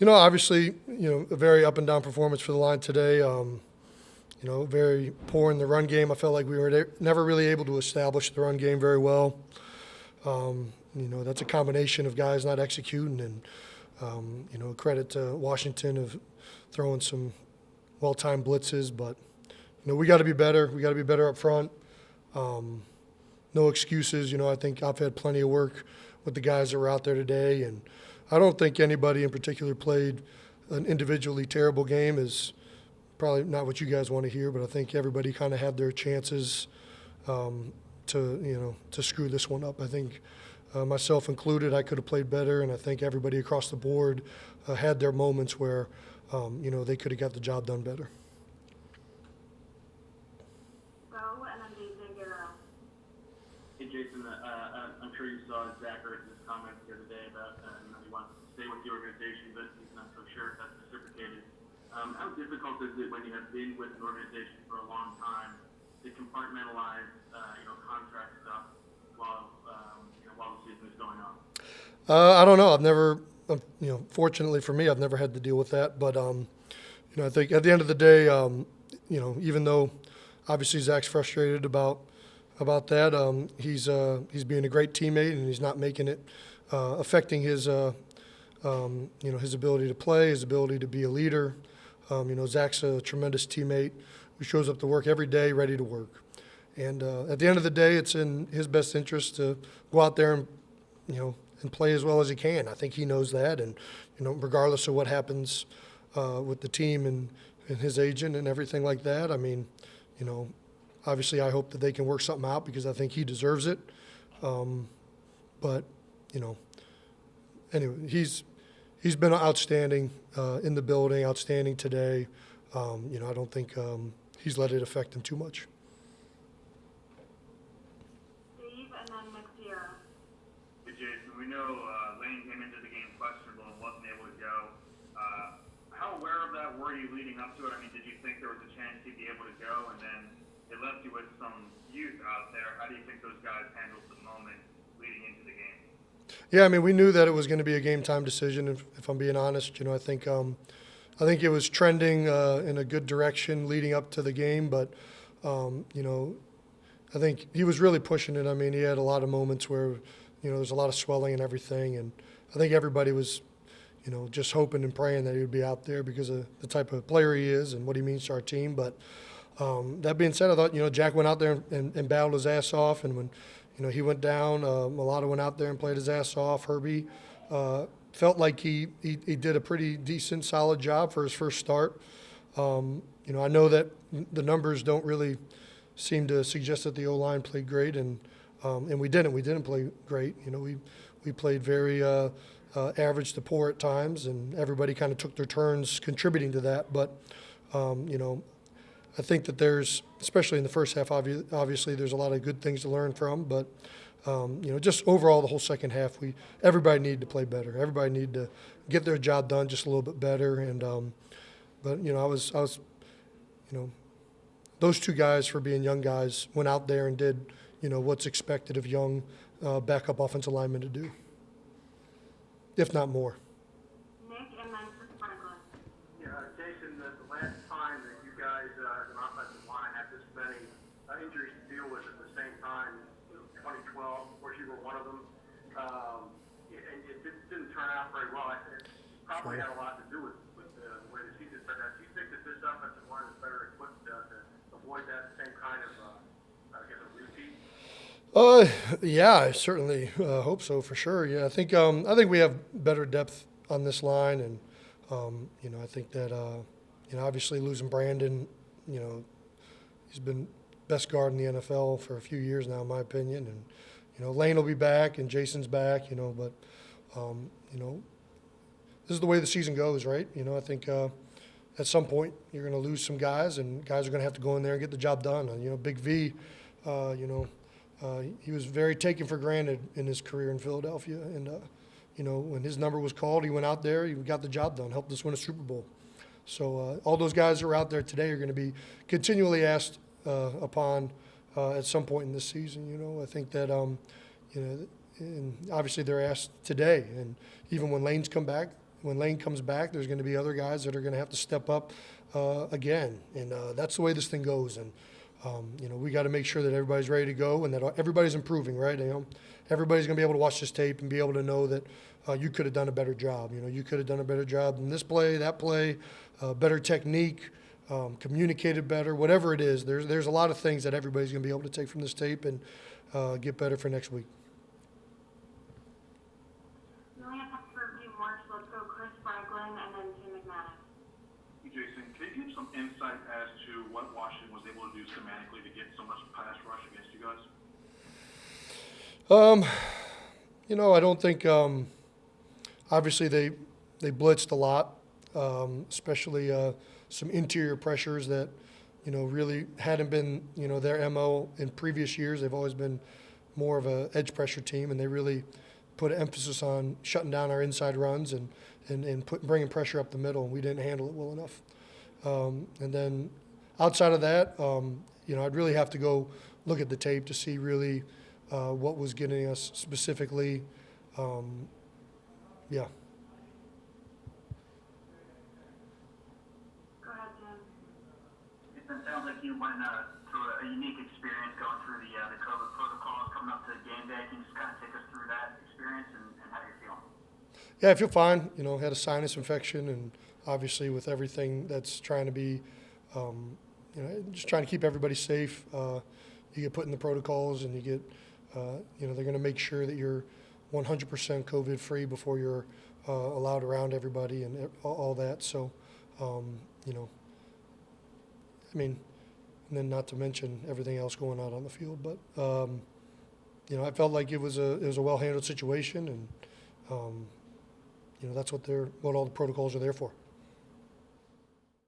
Obviously, a very up and down performance for the line today. Very poor in the run game. I felt like we were never really able to establish the run game very well. That's a combination of guys not executing and, credit to Washington of throwing some well-timed blitzes. But, we got to be better. We got to be better up front. No excuses. I think I've had plenty of work with the guys that were out there today, and I don't think anybody in particular played an individually terrible game. Is probably not what you guys want to hear, but I think everybody kind of had their chances to screw this one up. I think myself included, I could have played better, and I think everybody across the board had their moments where they could have got the job done better. Hey Jason, I'm sure you saw Zach Ertz's comments the other day about he wants to stay with the organization, but he's not so sure if that's reciprocated. How difficult is it when you have been with an organization for a long time to compartmentalize, contract stuff while the season is going on? I don't know. I've never, fortunately for me, I've never had to deal with that. But I think at the end of the day, even though obviously Zach's frustrated about that, he's being a great teammate, and he's not making it affecting his his ability to play, his ability to be a leader. Zach's a tremendous teammate who shows up to work every day ready to work. And at the end of the day, it's in his best interest to go out there and, and play as well as he can. I think he knows that. And, regardless of what happens with the team and his agent and everything like that, I mean, obviously I hope that they can work something out because I think he deserves it. But, anyway, he's been outstanding in the building, outstanding today. I don't think he's let it affect him too much. Steve, and then next year. Hey, Jason, we know Lane came into the game questionable and wasn't able to go. How aware of that were you leading up to it? I mean, did you think there was a chance he'd be able to go? And then it left you with some youth out there. How do you think those guys handled the moment leading into the game? Yeah, I mean, we knew that it was going to be a game-time decision. If I'm being honest, I think it was trending in a good direction leading up to the game. But I think he was really pushing it. I mean, he had a lot of moments where there's a lot of swelling and everything, and I think everybody was just hoping and praying that he would be out there because of the type of player he is and what he means to our team. But that being said, I thought Jack went out there and battled his ass off, and when he went down, Milano went out there and played his ass off. Herbie felt like he did a pretty decent, solid job for his first start. I know that the numbers don't really seem to suggest that the O-line played great, and we didn't. We didn't play great. We played very average to poor at times, and everybody kind of took their turns contributing to that. But I think that there's, especially in the first half, obviously there's a lot of good things to learn from. But just overall, the whole second half, everybody needed to play better. Everybody needed to get their job done just a little bit better. And but I was those two guys, for being young guys, went out there and did what's expected of young backup offensive linemen to do, if not more. Nick, and then Chris Franklin. Yeah, Jason, the last time that you guys as an offensive line had this many injuries to deal with at the same time, 2012, of course you were one of them, and it didn't turn out very well. It probably had a lot to do with the way the season turned out. Do you think that this offensive line is better equipped to avoid that same kind of, a repeat? Yeah, I certainly hope so, for sure. Yeah, I think we have better depth on this line, and I think that obviously losing Brandon, he's been best guard in the NFL for a few years now, in my opinion, and Lane will be back and Jason's back, but this is the way the season goes, right? I think at some point you're going to lose some guys, and guys are going to have to go in there and get the job done. And Big V, he was very taken for granted in his career in Philadelphia. And, when his number was called, he went out there, he got the job done, helped us win a Super Bowl. So all those guys that are out there today are going to be continually asked upon at some point in this season. I think that, and obviously they're asked today. And even when Lane's come back, when Lane comes back, there's going to be other guys that are going to have to step up again, and that's the way this thing goes. And we got to make sure that everybody's ready to go and that everybody's improving, right? Everybody's going to be able to watch this tape and be able to know that you could have done a better job. You could have done a better job in this play, that play, better technique, communicated better, whatever it is. There's a lot of things that everybody's going to be able to take from this tape and get better for next week. We only have time for a few more, so let's go Chris Franklin and then Tim McManus. Jason, can you give some insight as to what Washington was able to do schematically to get so much pass rush against you guys? I don't think. Obviously, they blitzed a lot, especially some interior pressures that really hadn't been their MO in previous years. They've always been more of a edge pressure team, and they really put an emphasis on shutting down our inside runs and bringing pressure up the middle, and we didn't handle it well enough. And then outside of that, I'd really have to go look at the tape to see really what was getting us specifically. Yeah. Go ahead, Tim. It sounds like you went through a unique experience going through the COVID protocols coming up to game day. Can you just kind of take us through that experience and how you're feeling? Yeah, I feel fine. Had a sinus infection, and obviously with everything that's trying to be, just trying to keep everybody safe. You get put in the protocols, and you get, they're going to make sure that you're 100% COVID free before you're allowed around everybody and all that. So, and then not to mention everything else going on the field. But, I felt like it was a well-handled situation, and, that's what all the protocols are there for.